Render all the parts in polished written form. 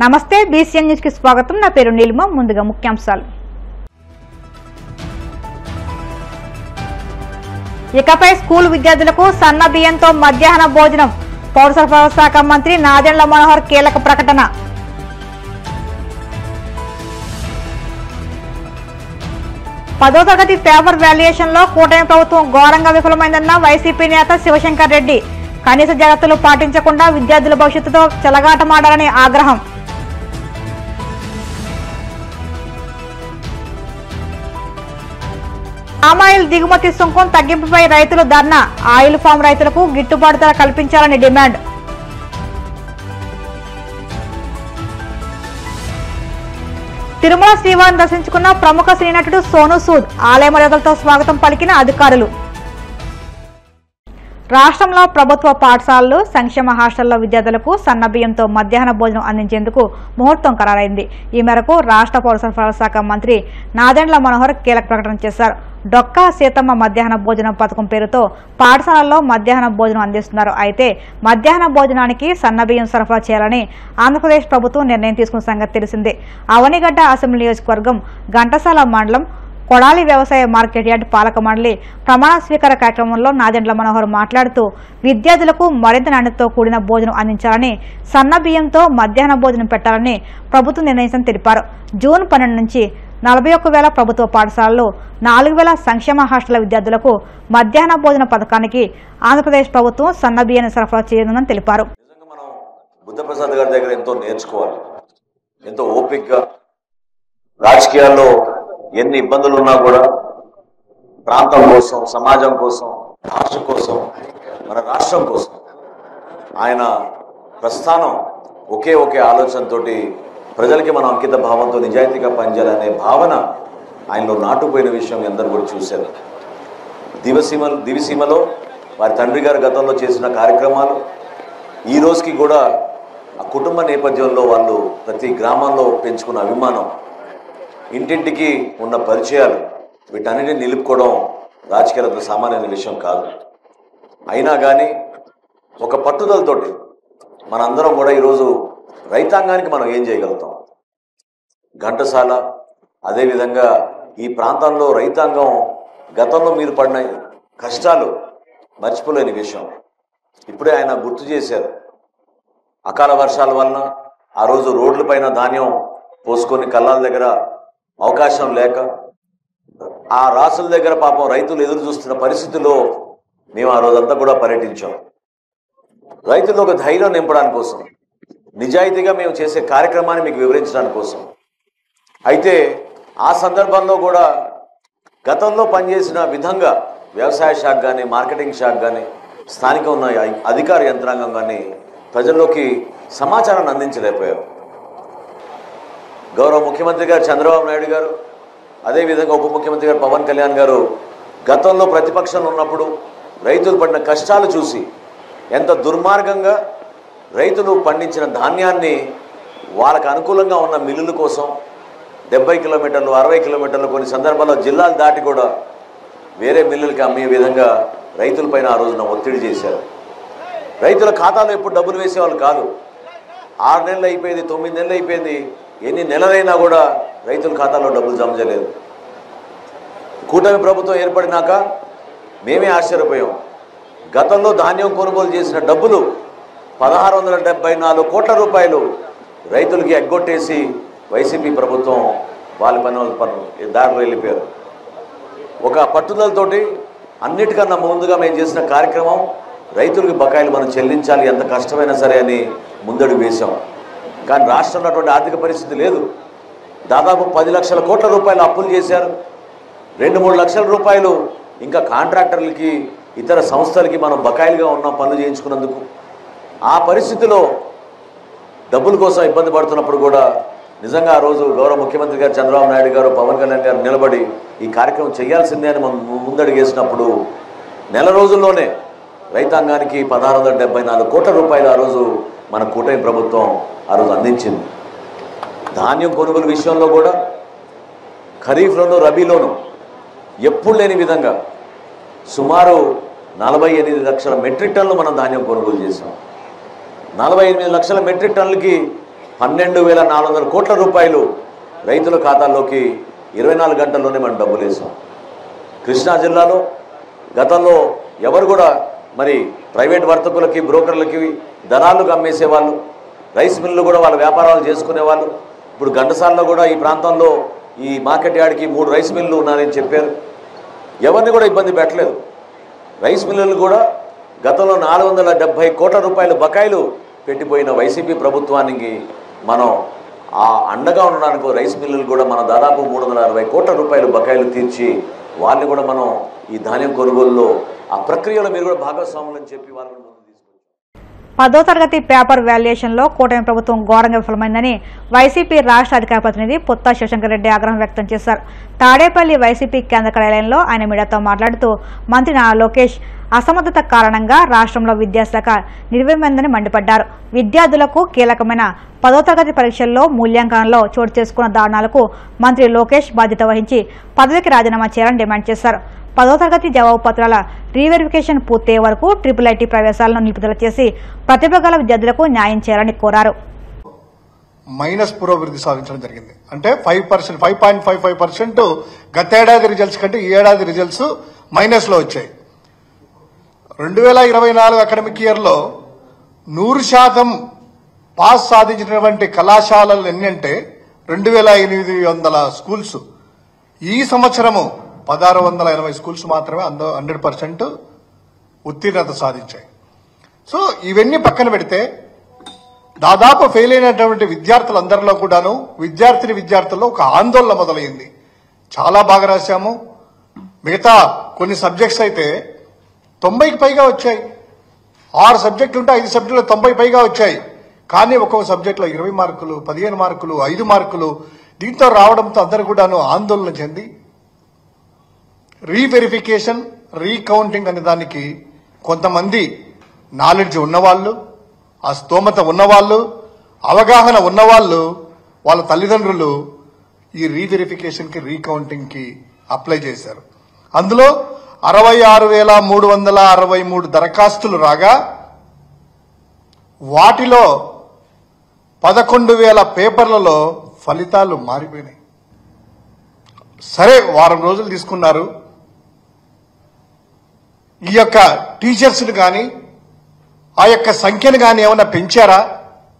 నమస్తే BCN news కి స్వాగతం. నా పేరు నీలిమ. ముందుగా ముఖ్యాంశాలు. ఇకపై స్కూల్ విద్యార్థులకు సన్న బియ్యంతో మధ్యాహ్న భోజనం. పౌర సరఫరాల శాఖ మంత్రి నాదెండ్ల మనోహర్ కీలక ప్రకటన. పదో తరగతి పేపర్ వాల్యుయేషన్ లో కూటమి ప్రభుత్వం ఘోరంగా విఫలమైందన్న వైసీపీ నేత శివశంకర్ రెడ్డి. కనీస జాగ్రత్తలు పాటించకుండా విద్యార్థుల భవిష్యత్తుతో చెలగాటమాడాలని ఆగ్రహం. పామాయిల్ దిగుమతి సుంకం తగ్గింపుపై రైతులు ధర్నా. ఆయిల్ ఫామ్ రైతులకు గిట్టుబాటు ధర కల్పించాలని డిమాండ్. తిరుమల శ్రీవారిని దర్శించుకున్న ప్రముఖ సినీ నటుడు సోను సూద్. ఆలయ మర్యాదలతో స్వాగతం పలికిన అధికారులు. రాష్ట్రంలో ప్రభుత్వ పాఠశాలలు, సంక్షేమ హాస్టల్లో విద్యార్థులకు సన్నబియ్యంతో మధ్యాహ్న భోజనం అందించేందుకు ముహూర్తం ఖరారైంది. ఈ మేరకు రాష్ట్ర పౌర సరఫరాల శాఖ మంత్రి నాదెండ్ల మనోహర్ కీలక ప్రకటన చేశారు. డొక్కా సీతమ్మ మధ్యాహ్న భోజనం పథకం పేరుతో పాఠశాలల్లో మధ్యాహ్న భోజనం అందిస్తున్నారు. అయితే మధ్యాహ్న భోజనానికి సన్నబియ్యం సరఫరా చేయాలని ఆంధ్రప్రదేశ్ ప్రభుత్వం నిర్ణయం తీసుకున్న సంగతి తెలిసిందే. అవనిగడ్డ అసెంబ్లీ నియోజకవర్గం ఘంటసాల మండలం కొడాలి వ్యవసాయ మార్కెట్ యార్డ్ పాలక మండలి ప్రమాణ స్వీకార కార్యక్రమంలో నాదెండ్ల మనోహర్ మాట్లాడుతూ విద్యార్థులకు మరింత నాణ్యతతో కూడిన భోజనం అందించాలని, సన్న బియ్యంతో మధ్యాహ్న భోజనం పెట్టాలని ప్రభుత్వం నిర్ణయించని తెలిపారు. జూన్ 12 నుంచి 41,000 ప్రభుత్వ పాఠశాలలు, 4,000 సంక్షేమ హాస్టల్ విద్యార్థులకు మధ్యాహ్న భోజన పథకానికి ఆంధ్రప్రదేశ్ ప్రభుత్వం సన్న బియ్యాన్ని సరఫరా చేయనుందని తెలిపారు. బుద్ధప్రసాద్ గారి దగ్గర ఎంతో నేర్చుకోవాలి. ఎంతో ఓపికగా రాజకీయాల్లో ఎన్ని ఇబ్బందులు ఉన్నా కూడా ప్రాంతం కోసం, సమాజం కోసం, భాష కోసం, మన రాష్ట్రం కోసం ఆయన ప్రస్థానం ఒకే ఆలోచనతో ప్రజలకి మనం అంకిత భావంతో నిజాయితీగా పనిచేయాలనే భావన ఆయనలో నాటుపోయిన విషయం అందరూ కూడా చూశారు. దివిసీమలో వారి తండ్రి గారు గతంలో చేసిన కార్యక్రమాలు ఈ రోజుకి కూడా ఆ కుటుంబ నేపథ్యంలో వాళ్ళు ప్రతి గ్రామంలో పెంచుకున్న అభిమానం, ఇంటింటికి ఉన్న పరిచయాలు, వీటన్నిటిని నిలుపుకోవడం రాజకీయాలతో సామాన్యమైన విషయం కాదు. అయినా కానీ ఒక పట్టుదలతోటి మనందరం కూడా ఈరోజు రైతాంగానికి మనం ఏం చేయగలుగుతాం. ఘంటసాల, అదేవిధంగా ఈ ప్రాంతంలో రైతాంగం గతంలో మీరు పడిన కష్టాలు మర్చిపోలేని విషయం. ఇప్పుడే ఆయన గుర్తు చేశారు. అకాల వర్షాల వలన ఆ రోజు రోడ్లపైన ధాన్యం పోసుకొని కళ్ళాల దగ్గర అవకాశం లేక ఆ రాసుల దగ్గర పాపం రైతులు ఎదురు చూస్తున్న పరిస్థితుల్లో మేము ఆ రోజంతా కూడా పర్యటించాం. రైతుల్లో ఒక ధైర్యం నింపడానికి కోసం, నిజాయితీగా మేము చేసే కార్యక్రమాన్ని మీకు వివరించడానికి కోసం. అయితే ఆ సందర్భంలో కూడా గతంలో పనిచేసిన విధంగా వ్యవసాయ శాఖ కానీ, మార్కెటింగ్ శాఖ కానీ, స్థానిక ఉన్న అధికార యంత్రాంగం కానీ ప్రజల్లోకి సమాచారాన్ని అందించలేకపోయారు. గౌరవ ముఖ్యమంత్రి గారు చంద్రబాబు నాయుడు గారు, అదేవిధంగా ఉప ముఖ్యమంత్రి గారు పవన్ కళ్యాణ్ గారు గతంలో ప్రతిపక్షంలో ఉన్నప్పుడు రైతులు పడిన కష్టాలు చూసి ఎంత దుర్మార్గంగా రైతులు పండించిన ధాన్యాన్ని వాళ్ళకు అనుకూలంగా ఉన్న మిల్లుల కోసం 70 కిలోమీటర్లు, 60 కిలోమీటర్లు, కొన్ని సందర్భాల్లో జిల్లాలు దాటి కూడా వేరే మిల్లులకి అమ్మే విధంగా రైతులపైన ఆ రోజున ఒత్తిడి చేశారు. రైతుల ఖాతాలో ఎప్పుడు డబ్బులు వేసేవాళ్ళు కాదు. 6 నెలలు అయిపోయింది, 9 నెలలు అయిపోయింది, ఎన్ని నెలలైనా కూడా రైతుల ఖాతాలో డబ్బులు జమ చేయలేదు. కూటమి ప్రభుత్వం ఏర్పడినాక మేమే ఆశ్చర్యపోయాం. గతంలో ధాన్యం కొనుగోలు చేసిన డబ్బులు 1,674 కోట్ల రూపాయలు రైతులకి ఎగ్గొట్టేసి వైసీపీ ప్రభుత్వం వాళ్ళ దారిలో వెళ్ళిపోయారు. ఒక పట్టుదలతోటి అన్నిటికన్నా ముందుగా మేము చేసిన కార్యక్రమం రైతులకి బకాయిలు మనం చెల్లించాలి, ఎంత కష్టమైనా సరే అని ముందడుగు వేశాం. కానీ రాష్ట్రంలో అటువంటి ఆర్థిక పరిస్థితి లేదు. దాదాపు 10 లక్షల కోట్ల రూపాయలు అప్పులు చేశారు. 2-3 లక్షల రూపాయలు ఇంకా కాంట్రాక్టర్లకి, ఇతర సంస్థలకి మనం బకాయిలుగా ఉన్న పనులు చేయించుకున్నందుకు. ఆ పరిస్థితిలో డబ్బుల కోసం ఇబ్బంది పడుతున్నప్పుడు కూడా నిజంగా ఆ రోజు గౌరవ ముఖ్యమంత్రి గారు చంద్రబాబు నాయుడు గారు, పవన్ కళ్యాణ్ గారు నిలబడి ఈ కార్యక్రమం చేయాల్సిందే అని మనం ముందడుగేసినప్పుడు నెల రోజుల్లోనే రైతాంగానికి 1,674 కోట్ల రూపాయలు ఆ రోజు మన కూటమి ప్రభుత్వం ఆ రోజు అందించింది. ధాన్యం కొనుగోలు విషయంలో కూడా ఖరీఫ్లోనూ, రబీలోనూ ఎప్పుడు లేని విధంగా సుమారు 48 లక్షల మెట్రిక్ టన్నులు మనం ధాన్యం కొనుగోలు చేసాం. 48 లక్షల మెట్రిక్ టన్నులకి 12,400 కోట్ల రూపాయలు రైతుల ఖాతాల్లోకి 24 గంటల్లోనే మనం డబ్బులు వేసాం. కృష్ణా జిల్లాలో గతంలో ఎవరు కూడా మరి ప్రైవేట్ వర్తకులకి బ్రోకర్లకి దళాలకు అమ్మేసేవాళ్ళు, రైస్ మిల్లు కూడా వాళ్ళ వ్యాపారాలు చేసుకునేవాళ్ళు. ఇప్పుడు ఘంటసాలలో కూడా ఈ ప్రాంతంలో ఈ మార్కెట్ యార్డ్కి 3 రైస్ మిల్లు ఉన్నారని చెప్పారు. ఎవరిని కూడా ఇబ్బంది పెట్టలేదు. రైస్ మిల్లులు కూడా గతంలో 470 కోట్ల రూపాయల బకాయిలు పెట్టిపోయిన వైసీపీ ప్రభుత్వానికి మనం ఆ అండగా ఉండడానికి రైస్ మిల్లులు కూడా మనం దాదాపు 360 కోట్ల రూపాయల బకాయిలు తీర్చి వాళ్ళని కూడా మనం ఈ ధాన్యం కొనుగోలులో ఆ ప్రక్రియలో మీరు కూడా భాగస్వాములని చెప్పి వాళ్ళని ముందు తీసుకొచ్చాం. 10వ తరగతి పేపర్ వాల్యుయేషన్లో కూటమి ప్రభుత్వం ఘోరంగా విఫలమైందని వైసీపీ రాష్ట్ర అధికార ప్రతినిధి పుత్తా శివశంకర్ రెడ్డి ఆగ్రహం వ్యక్తం చేశారు. తాడేపల్లి వైసీపీ కేంద్ర కార్యాలయంలో ఆయన మీడియాతో మాట్లాడుతూ మంత్రి నారా లోకేష్ అసమర్థత కారణంగా రాష్ట్రంలో విద్యాశాఖ నిర్వీర్యమైందని మండిపడ్డారు. విద్యార్థులకు కీలకమైన 10వ తరగతి పరీక్షల్లో మూల్యాంకనంలో చోటు చేసుకున్న దారుణాలకు మంత్రి లోకేష్ బాధ్యత వహించి పదవికి రాజీనామా చేయాలని డిమాండ్ చేశారు. 10వ తరగతి జవాబు పత్రాల రీవెరిఫికేషన్ పూర్తయ్యే వరకు IIIT ప్రవేశాలను నిలుపుదల చేసి ప్రతిభ గల విద్యార్థులకు న్యాయం చేయాలని కోరారు. మైనస్ పురోభివృద్ధి సాధించడం జరిగింది. అంటే 5.55% గతేడాది రిజల్ట్స్ కంటే ఈ ఏడాది రిజల్ట్స్ మైనస్ లో వచ్చాయి. 2024 అకాడమిక్ ఇయర్ లో 100% పాస్ సాధించినటువంటి కళాశాలలు ఎన్నంటే 2,800 స్కూల్స్. ఈ సంవత్సరము 1,680 స్కూల్స్ మాత్రమే 100% ఉత్తీర్ణత సాధించాయి. సో ఇవన్నీ పక్కన పెడితే దాదాపు ఫెయిల్ అయినటువంటి విద్యార్థులందరిలో కూడాను విద్యార్థుల్లో ఒక ఆందోళన మొదలైంది. చాలా బాగా రాశాము, మిగతా కొన్ని సబ్జెక్ట్స్ అయితే 90కి పైగా వచ్చాయి. 6 సబ్జెక్టులు ఉంటే 5 సబ్జెక్టులు 90 పైగా వచ్చాయి. కానీ ఒక్కొక్క సబ్జెక్టులో 20 మార్కులు, 15 మార్కులు, 5 మార్కులు దీంతో రావడంతో అందరూ కూడాను ఆందోళన చెంది రీవెరిఫికేషన్, రీకౌంటింగ్ అనే దానికి కొంతమంది నాలెడ్జ్ ఉన్నవాళ్ళు, ఆ స్తోమత ఉన్నవాళ్ళు, అవగాహన ఉన్నవాళ్ళు, వాళ్ళ తల్లిదండ్రులు ఈ రీవెరిఫికేషన్కి రీకౌంటింగ్కి అప్లై చేశారు. అందులో 66,363 దరఖాస్తులు రాగా వాటిలో 11,000 పేపర్లలో ఫలితాలు మారిపోయినాయి. సరే, వారం రోజులు తీసుకున్నారు. ఈ యొక్క టీచర్స్ని కానీ ఆ యొక్క సంఖ్యను కానీ ఏమైనా పెంచారా?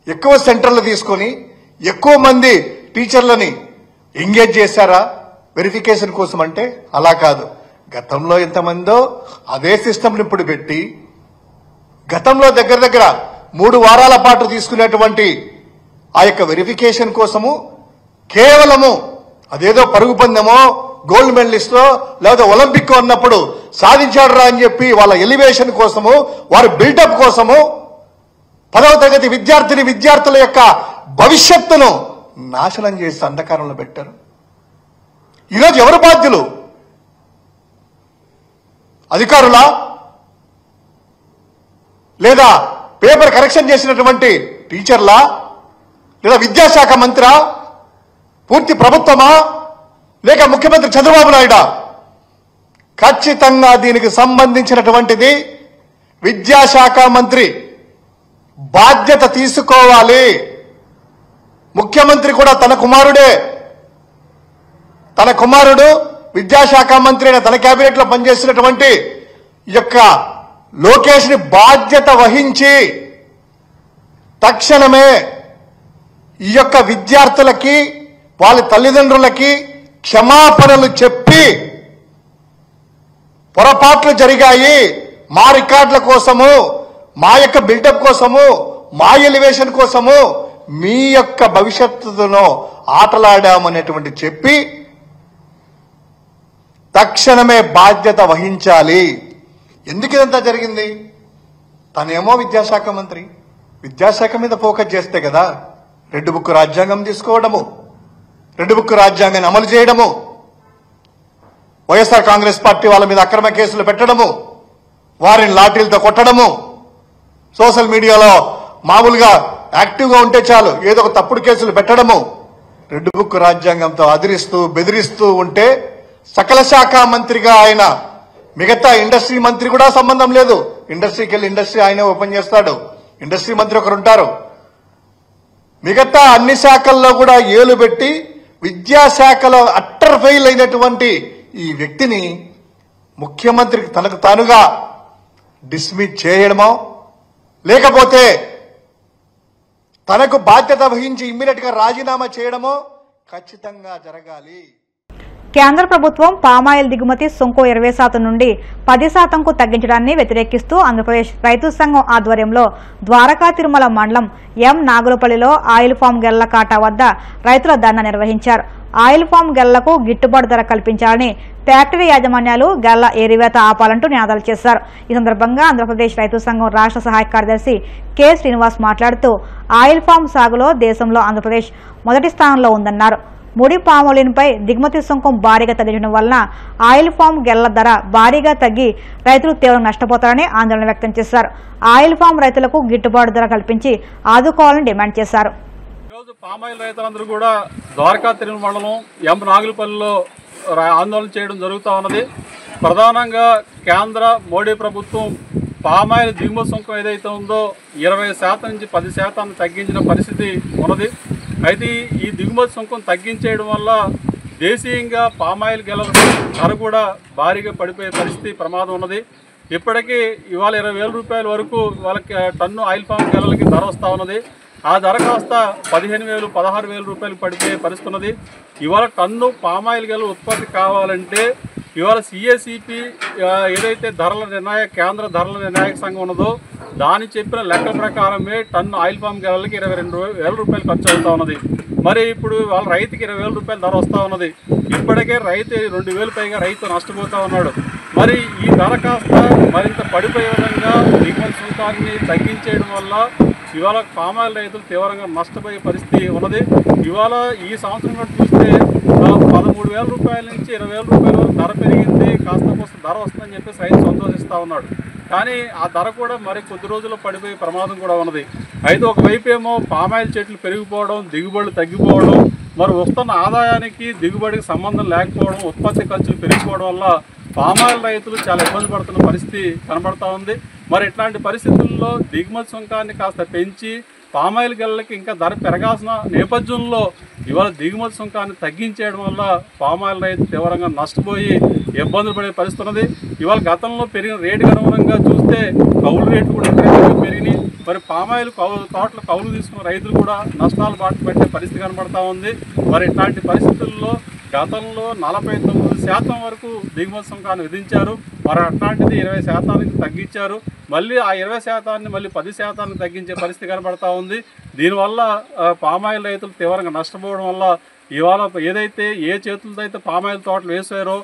ఎక్కువ సెంటర్లు తీసుకొని ఎక్కువ మంది టీచర్లని ఎంగేజ్ చేశారా వెరిఫికేషన్ కోసం? అంటే అలా కాదు. గతంలో ఎంతమందో అదే సిస్టమ్ని ఇప్పుడు పెట్టి గతంలో దగ్గర 3 వారాల పాటు తీసుకునేటువంటి ఆ యొక్క వెరిఫికేషన్ కోసము కేవలము అదేదో పరుగు పందెమో, గోల్డ్ మెడలిస్టో లేదా ఒలింపిక్ అన్నప్పుడు సాధించాడు రా అని చెప్పి వాళ్ళ ఎలివేషన్ కోసము, వారి బిల్డప్ కోసము 10వ తరగతి విద్యార్థుల యొక్క భవిష్యత్తును నాశనం చేసి అంధకారంలో పెట్టారు. ఈరోజు ఎవరు బాధ్యులు? అధికారులా లేదా పేపర్ కరెక్షన్ చేసినటువంటి టీచర్లా లేదా విద్యాశాఖ మంత్రా, పూర్తి ప్రభుత్వమా, లేక ముఖ్యమంత్రి చంద్రబాబు నాయుడా? ఖచ్చితంగా దీనికి సంబంధించినటువంటిది విద్యాశాఖ మంత్రి బాధ్యత తీసుకోవాలి. ముఖ్యమంత్రి కూడా తన కుమారుడు విద్యాశాఖ మంత్రి అయిన తన కేబినెట్ లో పనిచేస్తున్నటువంటి ఈ యొక్క లోకేష్ ని బాధ్యత వహించి తక్షణమే ఈ యొక్క విద్యార్థులకి వాళ్ళ తల్లిదండ్రులకి క్షమాపణలు చెప్పి పొరపాట్లు జరిగాయి, మా రికార్డుల కోసము, మా యొక్క బిల్డప్ కోసము, మా ఎలివేషన్ కోసము మీ యొక్క భవిష్యత్తును ఆటలాడామనేటువంటి చెప్పి తక్షణమే బాధ్యత వహించాలి. ఎందుకు ఇదంతా జరిగింది? తనేమో విద్యాశాఖ మంత్రి, విద్యాశాఖ మీద ఫోకస్ చేస్తే కదా రెడ్ బుక్ రాజ్యాంగం తీసుకోవడము, రెడ్ బుక్ రాజ్యాంగాన్ని అమలు చేయడము, వైఎస్ఆర్ కాంగ్రెస్ పార్టీ వాళ్ళ మీద అక్రమ కేసులు పెట్టడము, వారిని లాఠీలతో కొట్టడము, సోషల్ మీడియాలో మామూలుగా యాక్టివ్గా ఉంటే చాలు ఏదో ఒక తప్పుడు కేసులు పెట్టడము, రెడ్ బుక్ రాజ్యాంగంతో అదిరిస్తూ బెదిరిస్తూ ఉంటే సకల శాఖ మంత్రిగా ఆయన, మిగతా ఇండస్ట్రీ మంత్రి కూడా సంబంధం లేదు. ఇండస్ట్రీకి వెళ్ళి ఇండస్ట్రీ ఆయనే ఓపెన్ చేస్తాడు. ఇండస్ట్రీ మంత్రి ఒకరు ఉంటారు. మిగతా అన్ని శాఖల్లో కూడా ఏలు పెట్టి విద్యాశాఖలో అట్టర్ ఫెయిల్ అయినటువంటి ఈ వ్యక్తిని ముఖ్యమంత్రికి తనకు తానుగా డిస్మిస్ చేయడమో లేకపోతే తనకు బాధ్యత వహించి ఇమ్మీడియట్ గా రాజీనామా చేయడమో ఖచ్చితంగా జరగాలి. కేంద్ర ప్రభుత్వం పామాయిల్ దిగుమతి సుంకం 20% నుండి 10%కు తగ్గించడాన్ని వ్యతిరేకిస్తూ ఆంధ్రప్రదేశ్ రైతు సంఘం ఆధ్వర్యంలో ద్వారకా తిరుమల మండలం ఎం నాగులపల్లిలో ఆయిల్ ఫామ్ గెల్ల కాటా వద్ద రైతుల ధర్నా నిర్వహించారు. ఆయిల్ ఫామ్ గెల్లకు గిట్టుబాటు ధర కల్పించాలని ఫ్యాక్టరీ యాజమాన్యాలు గెల్ల ఏరివేత ఆపాలంటూ నినాదాలు చేశారు. ఈ సందర్భంగా ఆంధ్రప్రదేశ్ రైతు సంఘం రాష్ట్ర సహాయ కార్యదర్శి కె శ్రీనివాస్ మాట్లాడుతూ ఆయిల్ ఫామ్ సాగులో దేశంలో ఆంధ్రప్రదేశ్ మొదటి స్థానంలో ఉందన్నారు. ముడి పామోలిన్పై దిగుమతి సుంకం భారీగా తగ్గించడం వలన ఆయిల్ ఫామ్ గెల్ల ధర భారీగా తగ్గి రైతులు తీవ్రంగా నష్టపోతారని ఆందోళన వ్యక్తం చేశారు. ఆయిల్ ఫామ్ రైతులకు గిట్టుబాటు ధర కల్పించి ఆదుకోవాలని డిమాండ్ చేశారు. ఈరోజు పామాయిల్ రైతులందరూ కూడా ద్వారకా తిరుమల మండలం ఎం నాగులపల్లిలో ఆందోళన చేయడం జరుగుతూ ఉన్నది. ప్రధానంగా కేంద్ర మోడీ ప్రభుత్వం పామాయిల్ దిగుమతి సుంకం ఏదైతే ఉందో 20% నుంచి 10% తగ్గించిన పరిస్థితి ఉన్నది. అయితే ఈ దిగుమతి సుంకం తగ్గించేయడం వల్ల దేశీయంగా పామాయిల్ గెలల ధర కూడా భారీగా పడిపోయే పరిస్థితి ప్రమాదం ఉన్నది. ఇప్పటికీ ఇవాళ 20,000 రూపాయల వరకు వాళ్ళకి టన్ను ఆయిల్ ఫామ్ గెలలకి ధర వస్తూ ఉన్నది. ఆ ధర కాస్త 15,000, 16,000 రూపాయలు పడిపోయే పరిస్థితి ఉన్నది. ఇవాళ టన్ను పామాయిల్ గెల ఉత్పత్తి కావాలంటే ఇవాళ సిఏసిపి ఏదైతే కేంద్ర ధరల నిర్ణాయక సంఘం ఉన్నదో దాని చెప్పిన లెక్కల ప్రకారమే టన్ను ఆయిల్ ఫామ్ గెలలకి 22,000 రూపాయలు ఖర్చు అవుతా ఉన్నది. మరి ఇప్పుడు వాళ్ళ రైతుకి 20,000 రూపాయల ధర వస్తూ ఉన్నది. ఇప్పటికే రైతు 2,000 పైగా రైతు నష్టపోతూ ఉన్నాడు. మరి ఈ ధర కాస్త మరింత పడిపోయే విధంగా దిగుమతి సుంకాన్ని తగ్గించేయడం వల్ల ఇవాళ పామాయిల్ రైతులు తీవ్రంగా నష్టపోయే పరిస్థితి ఉన్నది. ఇవాళ ఈ సంవత్సరం చూస్తే 13,000 రూపాయల నుంచి 20,000 రూపాయల వరకు ధర పెరిగింది. కాస్త ధర వస్తుందని చెప్పేసి రైతు సంతోషిస్తూ ఉన్నాడు. కానీ ఆ ధర కూడా మరి కొద్ది రోజుల్లో పడిపోయే ప్రమాదం కూడా ఉన్నది. అయితే ఒకవైపు ఏమో పామాయిల్ చెట్లు పెరిగిపోవడం, దిగుబడులు తగ్గిపోవడం, మరి వస్తున్న ఆదాయానికి దిగుబడికి సంబంధం లేకపోవడం, ఉత్పత్తి ఖర్చులు పెరిగిపోవడం వల్ల పామాయిల్ రైతులు చాలా ఇబ్బంది పడుతున్న పరిస్థితి కనబడతా ఉంది. మరి ఇట్లాంటి పరిస్థితుల్లో దిగుమతి సుంకాన్ని కాస్త పెంచి పామాయిల్ గెలలకి ఇంకా ధర పెరగాల్సిన నేపథ్యంలో ఇవాళ దిగుమతి సుంకాన్ని తగ్గించేయడం వల్ల పామాయిల్ రైతు తీవ్రంగా నష్టపోయి ఇబ్బందులు పడే పరిస్థితి ఉన్నది. ఇవాళ గతంలో పెరిగిన రేటుకి అనుగుణంగా చూస్తే కౌలు రేట్లు కూడా పెరిగినాయి. మరి పామాయిల్ తోటలు కౌలు తీసుకున్న రైతులు కూడా నష్టాలు బాట పెట్టే పరిస్థితి కనబడతా ఉంది. మరి ఇట్లాంటి పరిస్థితుల్లో గతంలో 49% వరకు దిగుమతి సుంకాన్ని విధించారు. మరి అట్లాంటిది 20%కి తగ్గించారు. మళ్ళీ ఆ 20%ని మళ్ళీ 10%కి తగ్గించే పరిస్థితి కనబడతా ఉంది. దీనివల్ల పామాయిల్ రైతులు తీవ్రంగా నష్టపోవడం వల్ల ఇవాళ ఏదైతే ఏ చేతులతో అయితే పామాయిల్ తోటలు వేసారో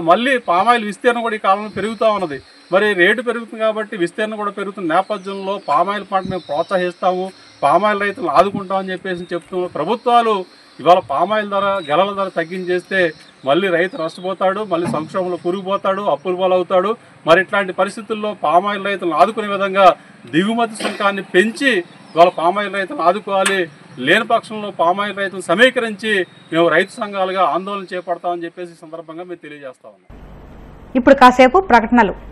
మళ్ళీ పామాయిల్ విస్తీర్ణం కూడా ఈ కాలంలో పెరుగుతూ ఉన్నది. మరి రేటు పెరుగుతుంది కాబట్టి విస్తీర్ణం కూడా పెరుగుతున్న నేపథ్యంలో పామాయిల్ పంట మేము ప్రోత్సహిస్తాము, పామాయిల్ రైతులను ఆదుకుంటామని చెప్పేసి చెప్తున్న ప్రభుత్వాలు ఇవాళ పామాయిల్ గెలల ధర తగ్గించేస్తే మళ్ళీ రైతు నష్టపోతాడు, మళ్ళీ సంక్షోభంలో కూరుకుపోతాడు, అప్పుల పాలవుతాడు. మరి ఇట్లాంటి పరిస్థితుల్లో పామాయిల్ రైతులను ఆదుకునే విధంగా దిగుమతి సుంకాన్ని పెంచి ఇవాళ పామాయిల్ రైతులను ఆదుకోవాలి. లేని పక్షంలో పామాయిల్ రైతులను సమీకరించి మేము రైతు సంఘాలుగా ఆందోళన చేపడతామని చెప్పేసి సందర్భంగా మేము తెలియజేస్తా ఉన్నాం. ఇప్పుడు కాసేపు ప్రకటనలు.